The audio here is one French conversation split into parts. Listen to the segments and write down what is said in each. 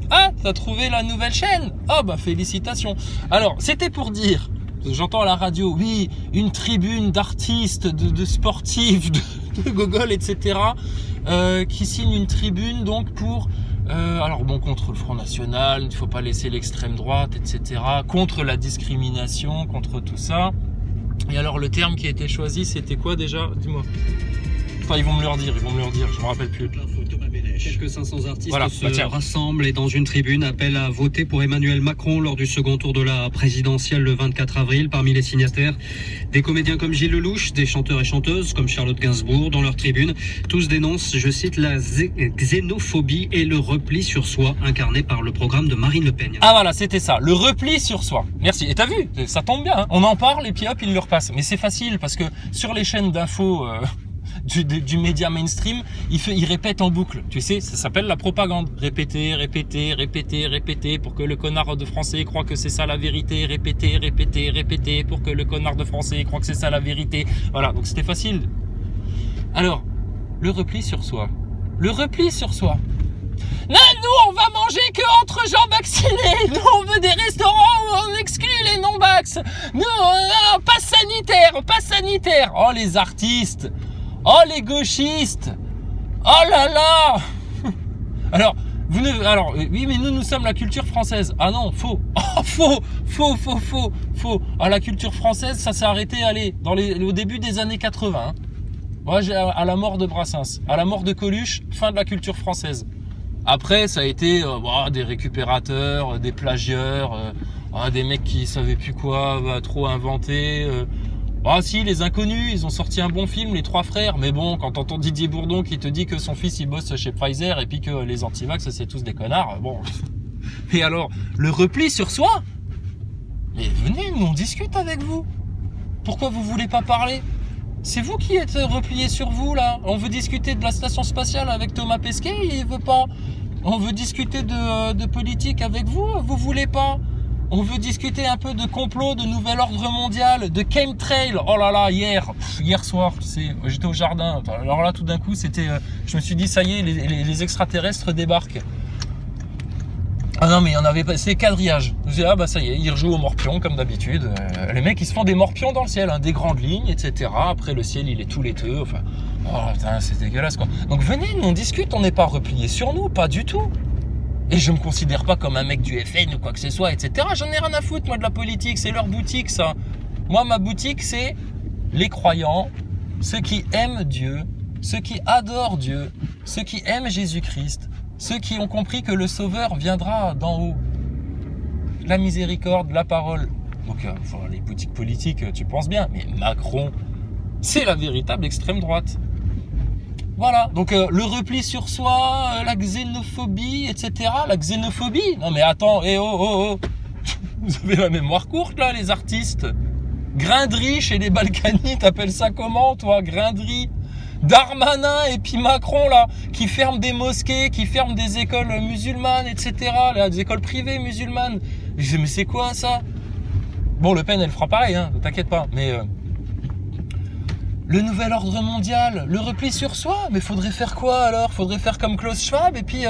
Ah, t'as trouvé la nouvelle chaîne? Ah bah félicitations. Alors, c'était pour dire, j'entends à la radio, oui, une tribune d'artistes, de sportifs, de gogol, etc. Qui signent une tribune donc pour... alors bon, contre le Front National, il ne faut pas laisser l'extrême droite, etc. Contre la discrimination, contre tout ça. Et alors le terme qui a été choisi, c'était quoi déjà? Dis-moi. Enfin, ils vont me le redire, je me rappelle plus. Quelques 500 artistes se rassemblent et dans une tribune appellent à voter pour Emmanuel Macron lors du second tour de la présidentielle le 24 avril. Parmi les signataires, des comédiens comme Gilles Lelouch, des chanteurs et chanteuses comme Charlotte Gainsbourg. Dans leur tribune, tous dénoncent, je cite, la xénophobie et le repli sur soi incarné par le programme de Marine Le Pen. Ah voilà, c'était ça, le repli sur soi. Merci. Et t'as vu, ça tombe bien, hein, on en parle et puis hop, il le repasse. Mais c'est facile parce que sur les chaînes d'infos... Du média mainstream, il répète en boucle. Tu sais, ça s'appelle la propagande. Répéter pour que le connard de français croit que c'est ça la vérité. Répéter pour que le connard de français croit que c'est ça la vérité. Voilà, donc c'était facile. Alors, le repli sur soi. Non, nous, on va manger que entre gens vaccinés. Nous, on veut des restaurants où on exclut les non-vax. Nous, passe sanitaire. Oh, les artistes. Oh, les gauchistes. Oh là là. Alors, oui, mais nous sommes la culture française. Ah non, faux. Oh, faux. Ah, la culture française, ça s'est arrêté, au début des années 80. Moi, à la mort de Brassens, à la mort de Coluche, fin de la culture française. Après, ça a été des récupérateurs, des plagieurs, des mecs qui savaient plus quoi trop inventer. Ah si, les inconnus, ils ont sorti un bon film, les trois frères. Mais bon, quand t'entends Didier Bourdon qui te dit que son fils il bosse chez Pfizer et puis que les antivax c'est tous des connards, bon. Et alors, le repli sur soi? Mais venez, nous on discute avec vous. Pourquoi vous voulez pas parler? C'est vous qui êtes repliés sur vous là. On veut discuter de la station spatiale avec Thomas Pesquet, il veut pas. On veut discuter de politique avec vous, vous voulez pas. On veut discuter un peu de complot, de nouvel ordre mondial, de chemtrail. Oh là là, hier soir, tu sais, j'étais au jardin. Alors là, tout d'un coup, je me suis dit, ça y est, les extraterrestres débarquent. Ah non, mais il y en avait pas, c'est quadrillage. Je me suis dit, ah bah ça y est, ils rejouent aux morpions comme d'habitude. Les mecs, ils se font des morpions dans le ciel, hein, des grandes lignes, etc. Après, le ciel, il est tout laiteux. Enfin, oh putain, c'est dégueulasse quoi. Donc venez, nous on discute, on n'est pas repliés sur nous, pas du tout. Et je me considère pas comme un mec du FN ou quoi que ce soit, etc. J'en ai rien à foutre, moi, de la politique. C'est leur boutique, ça. Moi, ma boutique, c'est les croyants, ceux qui aiment Dieu, ceux qui adorent Dieu, ceux qui aiment Jésus-Christ, ceux qui ont compris que le Sauveur viendra d'en haut. La miséricorde, la parole. Donc, les boutiques politiques, tu penses bien. Mais Macron, c'est la véritable extrême droite. Voilà, donc le repli sur soi, la xénophobie, etc. La xénophobie? Non mais attends, oh. Vous avez la mémoire courte là, les artistes. Grinderie chez les Balkany, t'appelles ça comment toi? Grinderie. Darmanin et puis Macron là, qui ferment des mosquées, qui ferment des écoles musulmanes, etc. Là, des écoles privées musulmanes. Je dis, mais c'est quoi ça? Bon, Le Pen elle fera pareil, hein, t'inquiète pas, mais... Le nouvel ordre mondial, le repli sur soi, mais faudrait faire quoi alors? Faudrait faire comme Klaus Schwab et puis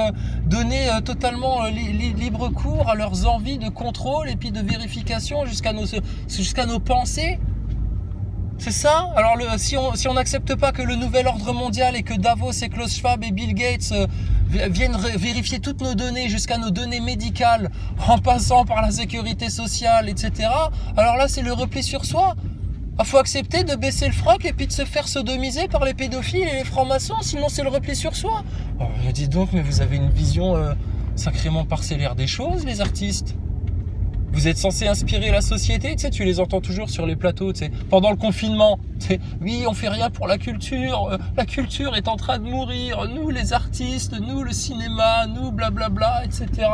donner totalement libre cours à leurs envies de contrôle et puis de vérification jusqu'à nos pensées. C'est ça? Alors si on n'accepte pas que le nouvel ordre mondial et que Davos et Klaus Schwab et Bill Gates viennent vérifier toutes nos données jusqu'à nos données médicales en passant par la sécurité sociale, etc. Alors là c'est le repli sur soi. Il faut accepter de baisser le froc et puis de se faire sodomiser par les pédophiles et les francs-maçons, sinon c'est le repli sur soi. Oh, dis donc, mais vous avez une vision sacrément parcellaire des choses, les artistes. Vous êtes censés inspirer la société, tu sais, tu les entends toujours sur les plateaux, tu sais, pendant le confinement. Tu sais, oui, on fait rien pour la culture est en train de mourir, nous les artistes, nous le cinéma, nous blablabla, etc.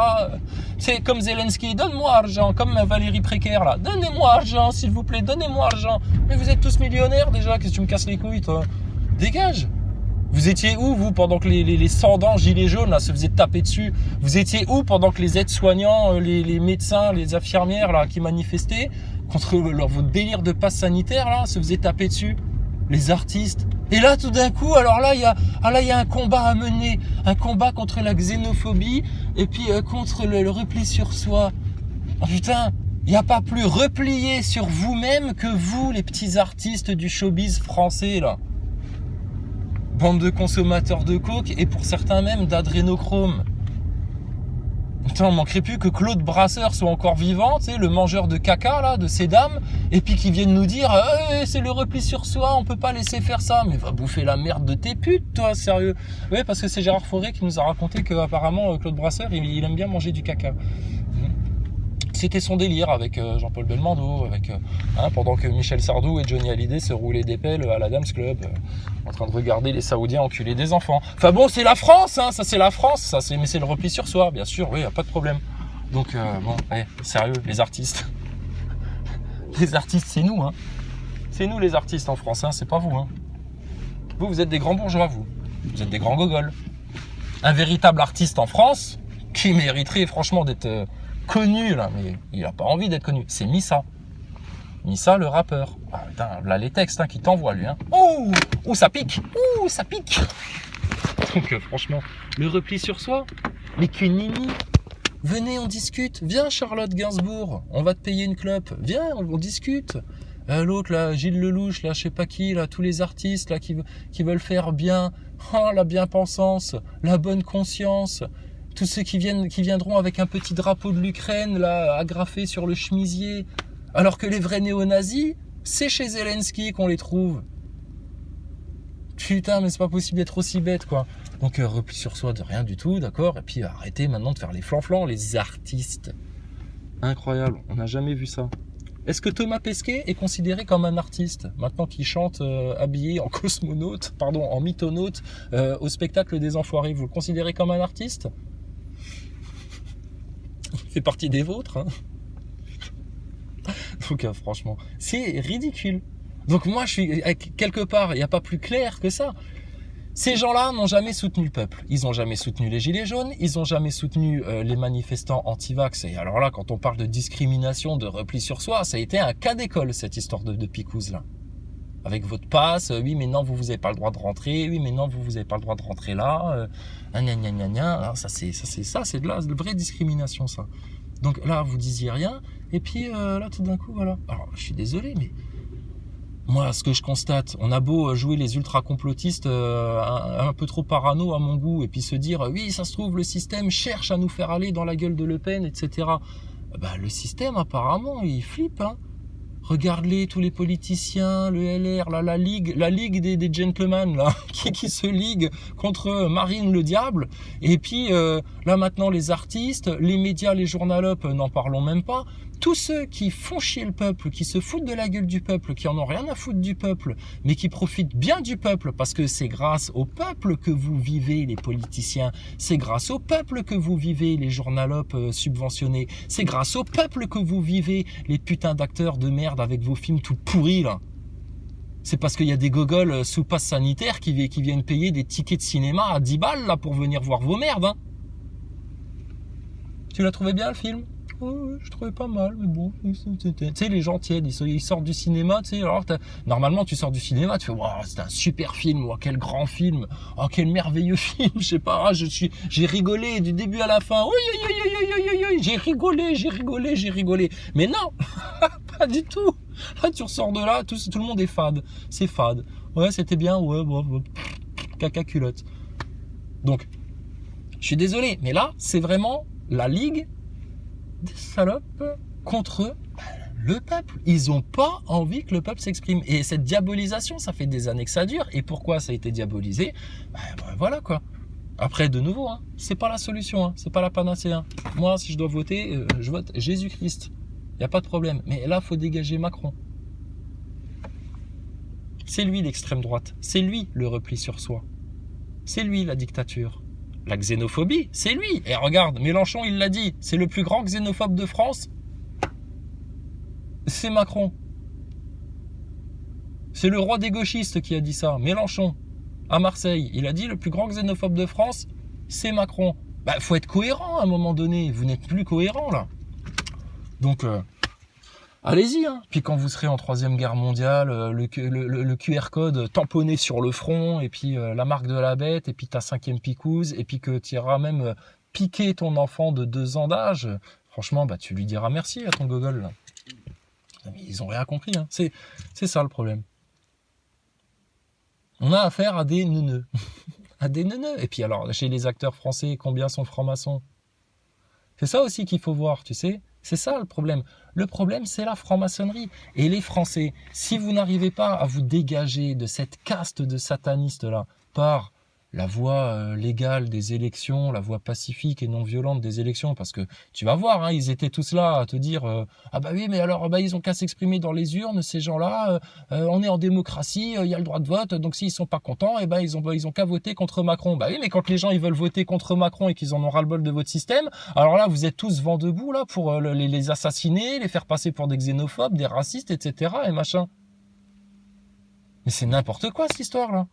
C'est comme Zelensky, donne-moi argent, comme Valérie Précaire là, donnez-moi argent s'il vous plaît, donnez-moi argent. Mais vous êtes tous millionnaires déjà, qu'est-ce que tu me casses les couilles toi? Dégage. Vous étiez où, vous, pendant que les sans-dents gilets jaunes là, se faisaient taper dessus? Vous étiez où pendant que les aides-soignants, les médecins, les infirmières là, qui manifestaient contre votre délire de passe sanitaire là, se faisaient taper dessus? les artistes. Et là, tout d'un coup, alors là, il y a un combat à mener, un combat contre la xénophobie et puis contre le repli sur soi. Oh, putain, il n'y a pas plus replié sur vous-même que vous, les petits artistes du showbiz français, là. Bande de consommateurs de coke et pour certains même d'adrénochrome. Putain, on manquerait plus que Claude Brasseur soit encore vivant, tu sais, le mangeur de caca, là, de ces dames, et puis qu'ils viennent nous dire c'est le repli sur soi, on peut pas laisser faire ça. Mais va bouffer la merde de tes putes, toi, sérieux. Oui, parce que c'est Gérard Fauré qui nous a raconté que apparemment Claude Brasseur, il aime bien manger du caca. C'était son délire avec Jean-Paul Belmondo, pendant que Michel Sardou et Johnny Hallyday se roulaient des pelles à la Dams Club, en train de regarder les Saoudiens enculer des enfants. Enfin bon, c'est la France, hein, ça c'est la France, mais c'est le repli sur soi, bien sûr, oui, y a pas de problème. Donc bon, allez, sérieux, les artistes. Les artistes, c'est nous, hein. C'est nous les artistes en France, hein, c'est pas vous, hein. Vous êtes des grands bourgeois, vous. Vous êtes des grands gogols. Un véritable artiste en France, qui mériterait franchement d'être... connu là, mais il a pas envie d'être connu. C'est Missa. Missa le rappeur. Ah, putain, là les textes qui t'envoient lui. Hein. Oh, ça pique. Oh, ça pique. Donc franchement, le repli sur soi. Mais que nini. Venez, on discute. Viens Charlotte Gainsbourg, on va te payer une clope. Viens, on discute. L'autre là, Gilles Lelouch, là, je sais pas qui, là, tous les artistes là qui veulent faire bien. Oh, la bien-pensance, la bonne conscience. Tous ceux qui viendront avec un petit drapeau de l'Ukraine là agrafé sur le chemisier, alors que les vrais néo-nazis, c'est chez Zelensky qu'on les trouve. Putain, mais c'est pas possible d'être aussi bête, quoi. Donc repli sur soi de rien du tout, d'accord. Et puis arrêtez maintenant de faire les flanflans, les artistes. Incroyable, on n'a jamais vu ça. Est-ce que Thomas Pesquet est considéré comme un artiste maintenant qu'il chante habillé en cosmonaute, en mythonaute au spectacle des Enfoirés? Vous le considérez comme un artiste? Il fait partie des vôtres, hein. Donc franchement, c'est ridicule. Donc moi, je suis quelque part, il n'y a pas plus clair que ça. Ces gens-là n'ont jamais soutenu le peuple. Ils n'ont jamais soutenu les gilets jaunes, ils n'ont jamais soutenu les manifestants anti-vax. Et alors là, quand on parle de discrimination, de repli sur soi, ça a été un cas d'école, cette histoire de picouze là. Avec votre passe, oui mais non, vous n'avez pas le droit de rentrer, oui mais non, vous n'avez pas le droit de rentrer là, alors, ça c'est de la vraie discrimination, ça. Donc là, vous disiez rien, et puis là, tout d'un coup, voilà. Alors, je suis désolé, mais moi, ce que je constate, on a beau jouer les ultra-complotistes un peu trop parano à mon goût, et puis se dire, oui, ça se trouve, le système cherche à nous faire aller dans la gueule de Le Pen, etc. Bah, le système, apparemment, il flippe, hein. Regarde-les, tous les politiciens, le LR, là, la ligue des gentlemen, là, qui se ligue contre Marine le diable. Et puis, là, maintenant, les artistes, les médias, les journalopes, n'en parlons même pas. Tous ceux qui font chier le peuple, qui se foutent de la gueule du peuple, qui en ont rien à foutre du peuple, mais qui profitent bien du peuple, parce que c'est grâce au peuple que vous vivez, les politiciens. C'est grâce au peuple que vous vivez, les journalopes subventionnés. C'est grâce au peuple que vous vivez, les putains d'acteurs de merde avec vos films tout pourris, là. C'est parce qu'il y a des gogoles sous passe sanitaire qui viennent payer des tickets de cinéma à 10 balles, là, pour venir voir vos merdes, hein. Tu l'as trouvé bien, le film ? Oh, je trouvais pas mal, mais bon, tu sais, les gens tièdes, ils sortent du cinéma, tu sais, alors normalement tu sors du cinéma, tu fais, waouh, c'est un super film, wow, quel grand film, oh, quel merveilleux film, je sais pas, j'ai rigolé du début à la fin, oui, j'ai rigolé, mais non, pas du tout, là tu ressors de là, tout le monde est fade, c'est fade, ouais, c'était bien, ouais, caca culotte. Donc, je suis désolé, mais là, c'est vraiment la ligue des salopes contre le peuple. Ils n'ont pas envie que le peuple s'exprime. Et cette diabolisation, ça fait des années que ça dure. Et pourquoi ça a été diabolisé ? Voilà quoi. Après, de nouveau, hein, c'est pas la solution, hein, c'est pas la panacée. Hein. Moi, si je dois voter, je vote Jésus-Christ. Il n'y a pas de problème. Mais là, il faut dégager Macron. C'est lui l'extrême droite. C'est lui le repli sur soi. C'est lui la dictature. La xénophobie, c'est lui. Et regarde, Mélenchon, il l'a dit, c'est le plus grand xénophobe de France. C'est Macron. C'est le roi des gauchistes qui a dit ça. Mélenchon, à Marseille, il a dit le plus grand xénophobe de France, c'est Macron. Bah, faut être cohérent à un moment donné. Vous n'êtes plus cohérent, là. Donc, allez-y, hein. Puis quand vous serez en 3e guerre mondiale, le QR code tamponné sur le front, et puis la marque de la bête, et puis ta 5e picouse, et puis que tu iras même piquer ton enfant de 2 ans d'âge, franchement, bah tu lui diras merci à ton gogol, là. Mais ils ont rien compris, hein. C'est ça le problème. On a affaire à des neuneux. À des neuneux. Et puis alors, chez les acteurs français, combien sont francs-maçons? C'est ça aussi qu'il faut voir, tu sais. C'est ça le problème. Le problème, c'est la franc-maçonnerie. Et les Français, si vous n'arrivez pas à vous dégager de cette caste de satanistes-là par la voie légale des élections, la voie pacifique et non violente des élections, parce que tu vas voir, hein, ils étaient tous là à te dire ah bah oui, mais alors bah, ils ont qu'à s'exprimer dans les urnes, ces gens-là, on est en démocratie, il y a le droit de vote, donc s'ils sont pas contents, et ben ils ont qu'à voter contre Macron. Bah oui, mais quand les gens ils veulent voter contre Macron et qu'ils en ont ras-le-bol de votre système, alors là vous êtes tous vent debout là pour les assassiner, les faire passer pour des xénophobes, des racistes, etc. et machin. Mais c'est n'importe quoi cette histoire-là.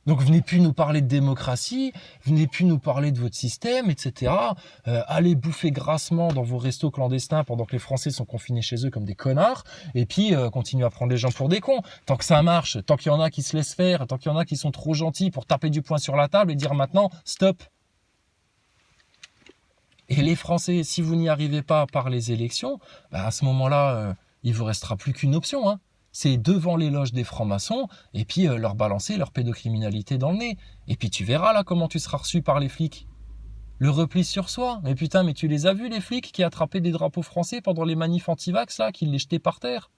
Donc venez plus nous parler de démocratie, venez plus nous parler de votre système, etc. Allez bouffer grassement dans vos restos clandestins pendant que les Français sont confinés chez eux comme des connards, et puis continuez à prendre les gens pour des cons. Tant que ça marche, tant qu'il y en a qui se laissent faire, tant qu'il y en a qui sont trop gentils pour taper du poing sur la table et dire maintenant stop. Et les Français, si vous n'y arrivez pas par les élections, bah à ce moment-là, il vous restera plus qu'une option, hein. C'est devant les loges des francs-maçons et puis leur balancer leur pédocriminalité dans le nez. Et puis tu verras là comment tu seras reçu par les flics. Le repli sur soi. Mais putain, mais tu les as vus les flics qui attrapaient des drapeaux français pendant les manifs anti-vax là, qui les jetaient par terre?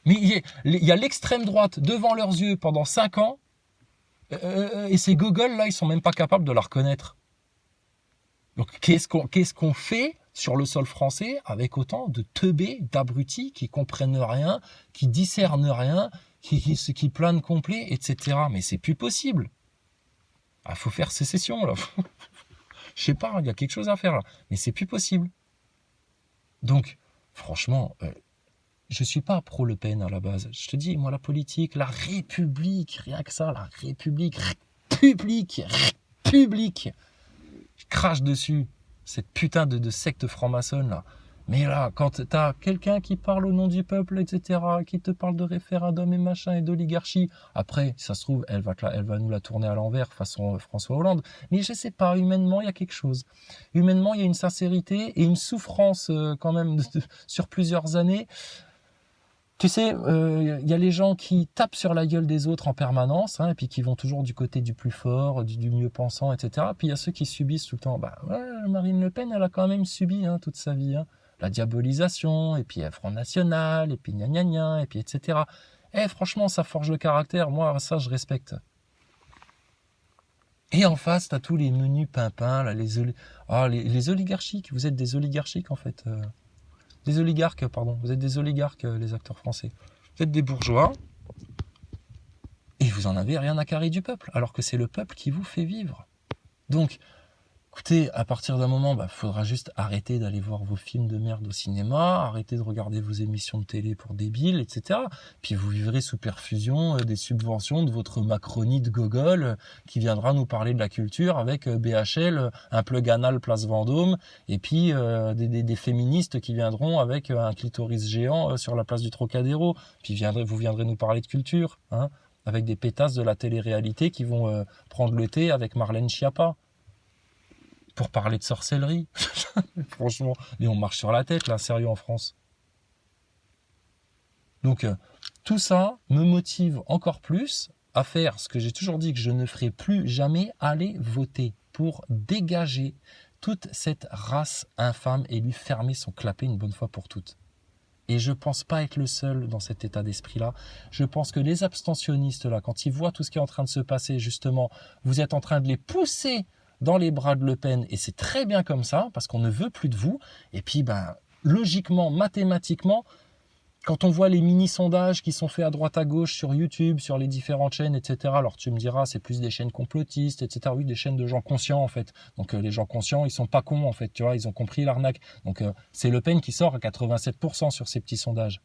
Mais il y a l'extrême droite devant leurs yeux pendant 5 ans et ces gogoles là, ils sont même pas capables de la reconnaître. Donc qu'est-ce qu'on fait sur le sol français avec autant de teubés, d'abrutis qui comprennent rien, qui discernent rien, qui planent complet, etc. Mais c'est plus possible. Ah, faut faire sécession là. Je sais pas, il y a quelque chose à faire là, mais c'est plus possible. Donc, franchement, je suis pas pro Le Pen à la base. Je te dis, moi la politique, la République, rien que ça, la République, je crache dessus, cette putain de secte franc-maçonne là. Mais là, quand t'as quelqu'un qui parle au nom du peuple, etc., qui te parle de référendum et machin et d'oligarchie, après, si ça se trouve, elle va nous la tourner à l'envers façon François Hollande. Mais je sais pas, humainement, il y a quelque chose. Humainement, il y a une sincérité et une souffrance quand même sur plusieurs années. Tu sais, il y a les gens qui tapent sur la gueule des autres en permanence, hein, et puis qui vont toujours du côté du plus fort, du mieux pensant, etc. Puis il y a ceux qui subissent tout le temps. Bah ouais, Marine Le Pen, elle a quand même subi toute sa vie. La diabolisation, et puis Front National, et puis gna gna gna, et puis etc. Franchement, ça forge le caractère. Moi, ça, je respecte. Et en face, t'as tous les menus pimpins, là, les oligarchiques. Vous êtes des oligarchiques, en fait. Des oligarques, pardon. Vous êtes des oligarques, les acteurs français. Vous êtes des bourgeois. Et vous en avez rien à carrer du peuple. Alors que c'est le peuple qui vous fait vivre. Donc, écoutez, à partir d'un moment, faudra juste arrêter d'aller voir vos films de merde au cinéma, arrêter de regarder vos émissions de télé pour débiles, etc. Puis vous vivrez sous perfusion des subventions de votre Macronie de gogol qui viendra nous parler de la culture avec BHL, un plug anal place Vendôme, et puis des féministes qui viendront avec un clitoris géant sur la place du Trocadéro. Puis vous viendrez nous parler de culture, hein, avec des pétasses de la télé-réalité qui vont prendre le thé avec Marlène Schiappa. Pour parler de sorcellerie. Franchement, mais on marche sur la tête, là, sérieux, en France. Donc, tout ça me motive encore plus à faire ce que j'ai toujours dit que je ne ferai plus jamais, aller voter pour dégager toute cette race infâme et lui fermer son clapet une bonne fois pour toutes. Et je pense pas être le seul dans cet état d'esprit-là. Je pense que les abstentionnistes, là, quand ils voient tout ce qui est en train de se passer, justement, vous êtes en train de les pousser dans les bras de Le Pen, et c'est très bien comme ça, parce qu'on ne veut plus de vous. Et puis, logiquement, mathématiquement, quand on voit les mini-sondages qui sont faits à droite à gauche sur YouTube, sur les différentes chaînes, etc., alors tu me diras, c'est plus des chaînes complotistes, etc., oui, des chaînes de gens conscients, en fait. Donc, les gens conscients, ils sont pas cons, en fait, tu vois, ils ont compris l'arnaque. Donc, c'est Le Pen qui sort à 87% sur ces petits sondages.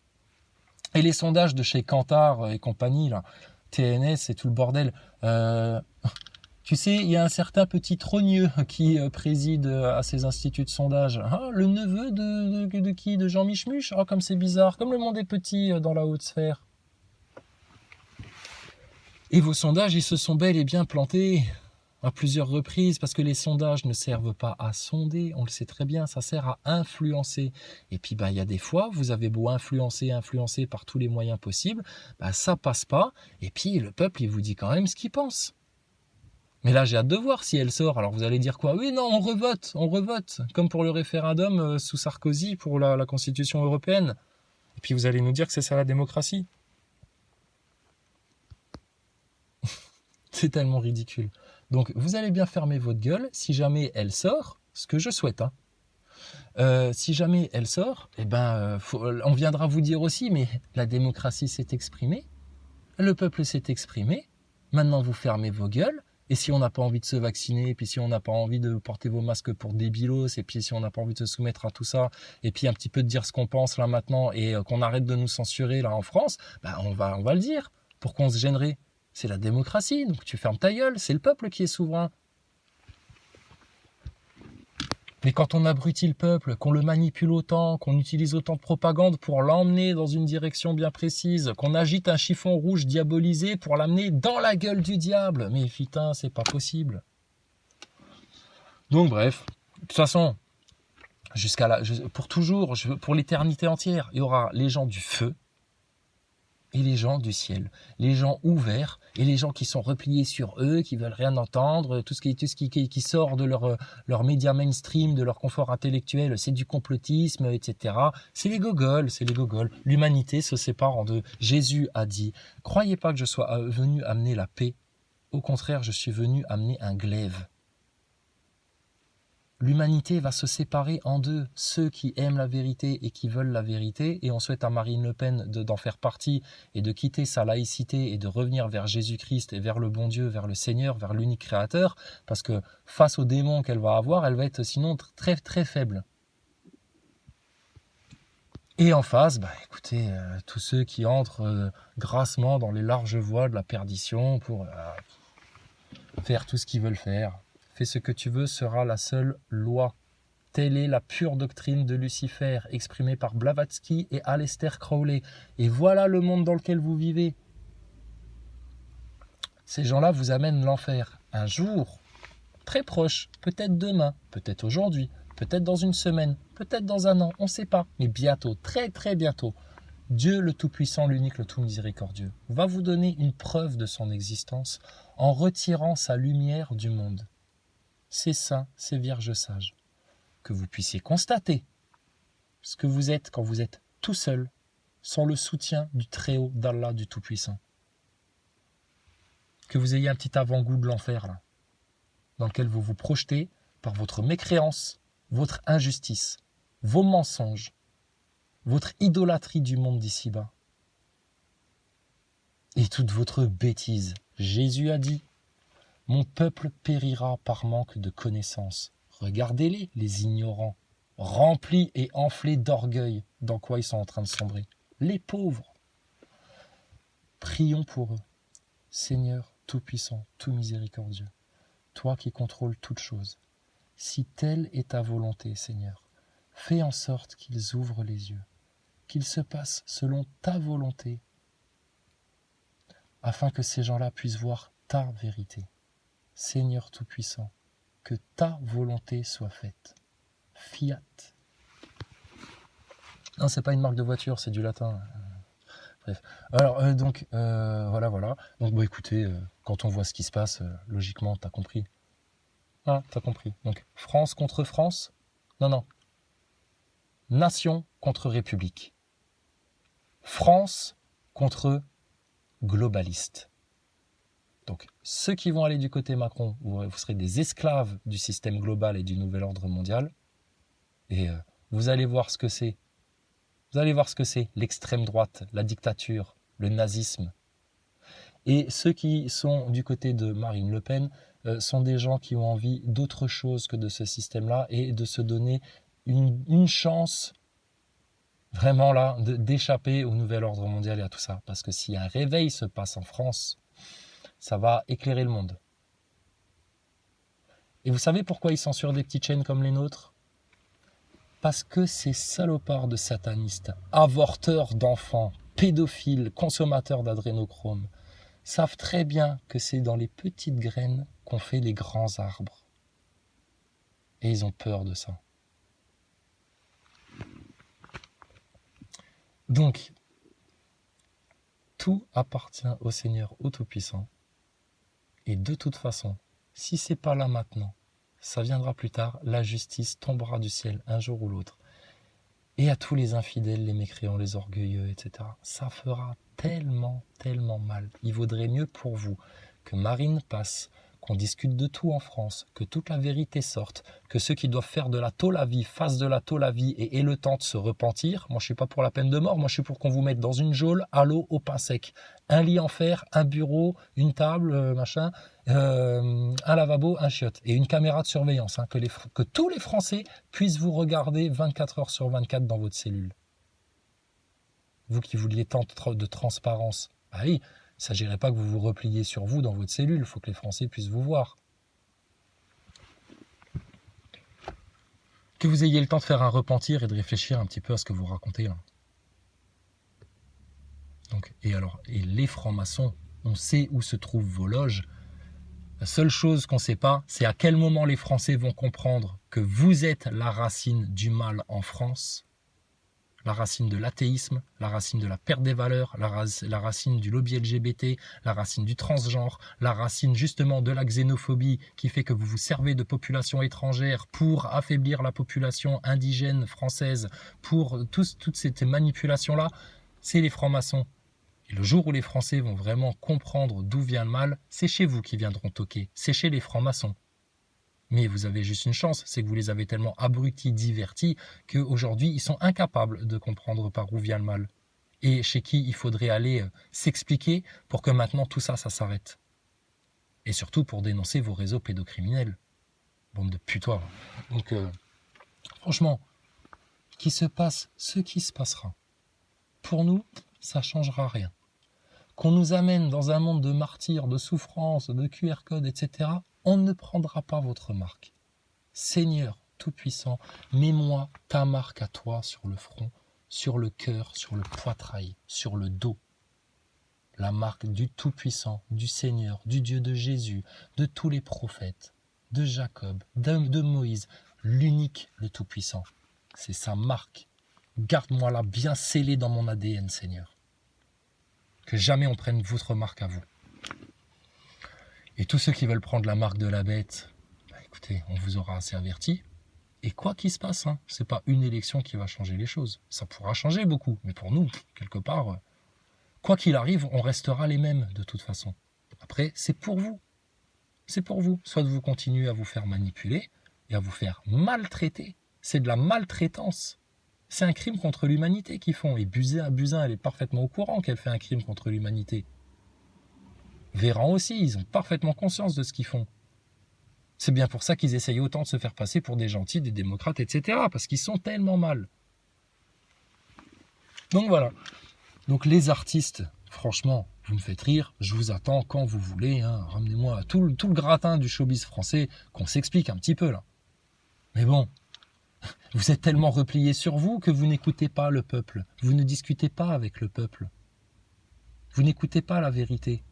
Et les sondages de chez Kantar et compagnie, là, TNS et tout le bordel, Tu sais, il y a un certain petit trogneux qui préside à ces instituts de sondage. Ah, le neveu de qui? De Jean Michmuche? Ah, comme c'est bizarre. Comme le monde est petit dans la haute sphère. Et vos sondages, ils se sont bel et bien plantés à plusieurs reprises, parce que les sondages ne servent pas à sonder, on le sait très bien, ça sert à influencer. Et puis il y a des fois, vous avez beau influencer par tous les moyens possibles, ça passe pas, et puis le peuple, il vous dit quand même ce qu'il pense. Mais là, j'ai hâte de voir si elle sort. Alors vous allez dire quoi? Oui, non, on revote, comme pour le référendum sous Sarkozy pour la Constitution européenne. Et puis vous allez nous dire que c'est ça la démocratie. C'est tellement ridicule. Donc, vous allez bien fermer votre gueule si jamais elle sort, ce que je souhaite. Si jamais elle sort, on viendra vous dire aussi, mais la démocratie s'est exprimée, le peuple s'est exprimé, maintenant vous fermez vos gueules, et si on n'a pas envie de se vacciner, et puis si on n'a pas envie de porter vos masques pour débilos, et puis si on n'a pas envie de se soumettre à tout ça, et puis un petit peu de dire ce qu'on pense là maintenant, et qu'on arrête de nous censurer là en France, on va le dire. Pourquoi on se gênerait? C'est la démocratie, donc tu fermes ta gueule, c'est le peuple qui est souverain. Mais quand on abrutit le peuple, qu'on le manipule autant, qu'on utilise autant de propagande pour l'emmener dans une direction bien précise, qu'on agite un chiffon rouge diabolisé pour l'amener dans la gueule du diable, mais putain, c'est pas possible. Donc bref, de toute façon, pour toujours, pour l'éternité entière, il y aura les gens du feu, et les gens du ciel, les gens ouverts et les gens qui sont repliés sur eux, qui veulent rien entendre, tout ce qui sort de leur média mainstream, de leur confort intellectuel, c'est du complotisme, etc. C'est les gogoles. L'humanité se sépare en deux. Jésus a dit, croyez pas que je sois venu amener la paix. Au contraire, je suis venu amener un glaive. L'humanité va se séparer en deux, ceux qui aiment la vérité et qui veulent la vérité, et on souhaite à Marine Le Pen d'en faire partie et de quitter sa laïcité et de revenir vers Jésus-Christ et vers le bon Dieu, vers le Seigneur, vers l'unique Créateur, parce que face aux démons qu'elle va avoir, elle va être sinon très très faible. Et en face, écoutez, tous ceux qui entrent grassement dans les larges voies de la perdition pour faire tout ce qu'ils veulent faire. Fais ce que tu veux sera la seule loi. Telle est la pure doctrine de Lucifer, exprimée par Blavatsky et Aleister Crowley. Et voilà le monde dans lequel vous vivez. Ces gens-là vous amènent l'enfer. Un jour, très proche, peut-être demain, peut-être aujourd'hui, peut-être dans une semaine, peut-être dans un an, on ne sait pas. Mais bientôt, très très bientôt, Dieu le Tout-Puissant, l'unique, le Tout-Miséricordieux, va vous donner une preuve de son existence en retirant sa lumière du monde. C'est saint, c'est vierge sage. Que vous puissiez constater ce que vous êtes quand vous êtes tout seul, sans le soutien du Très-Haut, d'Allah, du Tout-Puissant. Que vous ayez un petit avant-goût de l'enfer, là, dans lequel vous vous projetez par votre mécréance, votre injustice, vos mensonges, votre idolâtrie du monde d'ici-bas, et toute votre bêtise. Jésus a dit, « Mon peuple périra par manque de connaissances. » Regardez-les, les ignorants, remplis et enflés d'orgueil, dans quoi ils sont en train de sombrer. Les pauvres. Prions pour eux. Seigneur Tout-Puissant, tout miséricordieux, toi qui contrôles toutes choses, si telle est ta volonté, Seigneur, fais en sorte qu'ils ouvrent les yeux, qu'ils se passent selon ta volonté, afin que ces gens-là puissent voir ta vérité. Seigneur Tout-Puissant, que ta volonté soit faite. Fiat. Non, c'est pas une marque de voiture, c'est du latin. Bref. Alors, voilà. Donc, écoutez, quand on voit ce qui se passe, logiquement, t'as compris. Ah, t'as compris. Donc, France contre France? Non. Nation contre République. France contre globaliste. Donc, ceux qui vont aller du côté Macron, vous serez des esclaves du système global et du nouvel ordre mondial. Et vous allez voir ce que c'est. Vous allez voir ce que c'est, l'extrême droite, la dictature, le nazisme. Et ceux qui sont du côté de Marine Le Pen sont des gens qui ont envie d'autre chose que de ce système-là et de se donner une chance vraiment là d'échapper au nouvel ordre mondial et à tout ça. Parce que si un réveil se passe en France, ça va éclairer le monde. Et vous savez pourquoi ils censurent des petites chaînes comme les nôtres? Parce que ces salopards de satanistes, avorteurs d'enfants, pédophiles, consommateurs d'adrénochrome, savent très bien que c'est dans les petites graines qu'on fait les grands arbres. Et ils ont peur de ça. Donc, tout appartient au Seigneur, au Tout-Puissant. Et de toute façon, si ce n'est pas là maintenant, ça viendra plus tard, la justice tombera du ciel un jour ou l'autre. Et à tous les infidèles, les mécréants, les orgueilleux, etc., ça fera tellement, tellement mal. Il vaudrait mieux pour vous que Marine passe, qu'on discute de tout en France, que toute la vérité sorte, que ceux qui doivent faire de la tôle à vie fassent de la tôle à vie et aient le temps de se repentir. Moi, je ne suis pas pour la peine de mort, moi, je suis pour qu'on vous mette dans une geôle, à l'eau, au pain sec. Un lit en fer, un bureau, une table, machin, un lavabo, un chiotte et une caméra de surveillance. Hein, que tous les Français puissent vous regarder 24 heures sur 24 dans votre cellule. Vous qui vouliez tant de transparence, bah oui, il ne s'agirait pas que vous vous repliez sur vous dans votre cellule, il faut que les Français puissent vous voir. Que vous ayez le temps de faire un repentir et de réfléchir un petit peu à ce que vous racontez là. Donc, et les francs-maçons, on sait où se trouvent vos loges. La seule chose qu'on ne sait pas, c'est à quel moment les Français vont comprendre que vous êtes la racine du mal en France, la racine de l'athéisme, la racine de la perte des valeurs, la racine du lobby LGBT, la racine du transgenre, la racine justement de la xénophobie qui fait que vous vous servez de populations étrangères pour affaiblir la population indigène française, pour toutes ces manipulations-là, c'est les francs-maçons. Et le jour où les Français vont vraiment comprendre d'où vient le mal, c'est chez vous qu'ils viendront toquer, c'est chez les francs-maçons. Mais vous avez juste une chance, c'est que vous les avez tellement abrutis, divertis, qu'aujourd'hui, ils sont incapables de comprendre par où vient le mal. Et chez qui il faudrait aller s'expliquer pour que maintenant tout ça, ça s'arrête. Et surtout pour dénoncer vos réseaux pédocriminels. Bande de putoirs. Donc, franchement, qu'il se passe ce qui se passera. Pour nous, ça ne changera rien. Qu'on nous amène dans un monde de martyrs, de souffrances, de QR code, etc., on ne prendra pas votre marque. Seigneur Tout-Puissant, mets-moi ta marque à toi sur le front, sur le cœur, sur le poitrail, sur le dos. La marque du Tout-Puissant, du Seigneur, du Dieu de Jésus, de tous les prophètes, de Jacob, de Moïse, l'unique, le Tout-Puissant. C'est sa marque. Garde-moi-la bien scellée dans mon ADN, Seigneur. Que jamais on prenne votre marque à vous. Et tous ceux qui veulent prendre la marque de la bête, bah écoutez, on vous aura assez averti. Et quoi qu'il se passe, hein, ce n'est pas une élection qui va changer les choses. Ça pourra changer beaucoup, mais pour nous, quelque part, quoi qu'il arrive, on restera les mêmes de toute façon. Après, c'est pour vous. C'est pour vous. Soit de vous continuer à vous faire manipuler et à vous faire maltraiter. C'est de la maltraitance. C'est un crime contre l'humanité qu'ils font. Et Buzyn, elle est parfaitement au courant qu'elle fait un crime contre l'humanité. Véran aussi, ils ont parfaitement conscience de ce qu'ils font. C'est bien pour ça qu'ils essayent autant de se faire passer pour des gentils, des démocrates, etc. Parce qu'ils sont tellement mal. Donc voilà. Donc les artistes, franchement, vous me faites rire. Je vous attends quand vous voulez. Hein. Ramenez-moi tout le gratin du showbiz français, qu'on s'explique un petit peu là. Mais bon, vous êtes tellement repliés sur vous que vous n'écoutez pas le peuple. Vous ne discutez pas avec le peuple. Vous n'écoutez pas la vérité.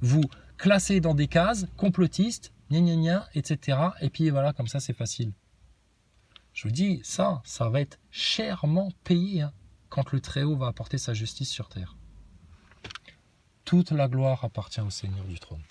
Vous classez dans des cases, complotistes, gna gna gna, etc. Et puis voilà, comme ça c'est facile. Je vous dis, ça va être chèrement payé hein, quand le Très-Haut va apporter sa justice sur terre. Toute la gloire appartient au Seigneur du trône.